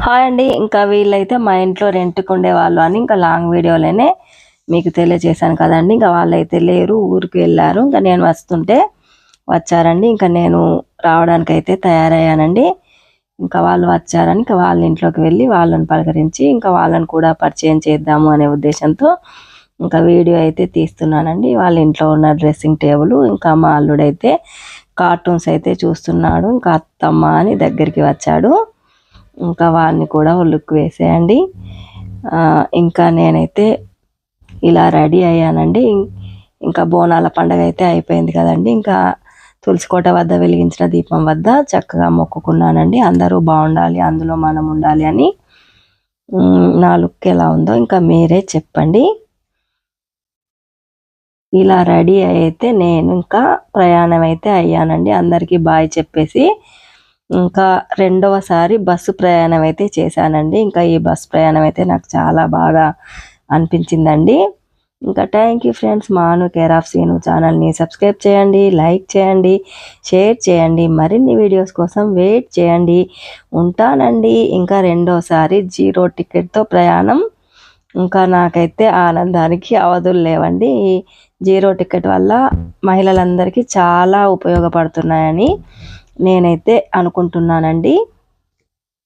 Hi అండి. ఇంకా వీళ్ళైతే మా ఇంట్లో రెంట్‌కి ఉండేవాళ్ళు అని ఇంకా లాంగ్ వీడియోలోనే మీకు తెలియజేశాను కదండీ. ఇంకా వాళ్ళైతే లేరు, ఊరికి వెళ్ళారు. ఇంకా నేను వస్తుంటే వచ్చారండి. ఇంకా నేను రావడానికైతే తయారయ్యానండి. ఇంకా వాళ్ళు వచ్చారని ఇంకా వాళ్ళ ఇంట్లోకి వెళ్ళి వాళ్ళని పలకరించి ఇంకా వాళ్ళని కూడా పరిచయం చేద్దాము అనే ఉద్దేశంతో ఇంకా వీడియో అయితే తీస్తున్నానండి. వాళ్ళ ఇంట్లో ఉన్న డ్రెస్సింగ్ టేబుల్, ఇంకా మా అల్లుడైతే కార్టూన్స్ అయితే చూస్తున్నాడు. ఇంకా అత్తమ్మ అని దగ్గరికి వచ్చాడు. ఇంకా వాడిని కూడా లుక్ వేసేయండి. ఇంకా నేనైతే ఇలా రెడీ అయ్యానండి. ఇంకా బోనాల పండగ అయితే అయిపోయింది కదండి. ఇంకా తులసికోట వద్ద వెలిగించిన దీపం వద్ద చక్కగా మొక్కుకున్నానండి. అందరూ బాగుండాలి, అందులో మనం ఉండాలి అని. నా లుక్ ఎలా ఉందో ఇంకా మీరే చెప్పండి. ఇలా రెడీ అయితే నేను ఇంకా ప్రయాణం అయితే అయ్యానండి. అందరికీ బాయ్ చెప్పేసి ఇంకా రెండవసారి బస్సు ప్రయాణం అయితే చేశానండి. ఇంకా ఈ బస్సు ప్రయాణం అయితే నాకు చాలా బాగా అనిపించిందండి. ఇంకా థ్యాంక్ యూ ఫ్రెండ్స్. మాను కేర్ ఆఫ్ సీను ఛానల్ని సబ్స్క్రైబ్ చేయండి, లైక్ చేయండి, షేర్ చేయండి. మరిన్ని వీడియోస్ కోసం వెయిట్ చేయండి. ఉంటానండి. ఇంకా రెండోసారి 0 టికెట్తో ప్రయాణం. ఇంకా నాకైతే ఆనందానికి అవధులు లేవండి. ఈ 0 టికెట్ వల్ల మహిళలందరికీ చాలా ఉపయోగపడుతున్నాయని నేనైతే అనుకుంటున్నానండి.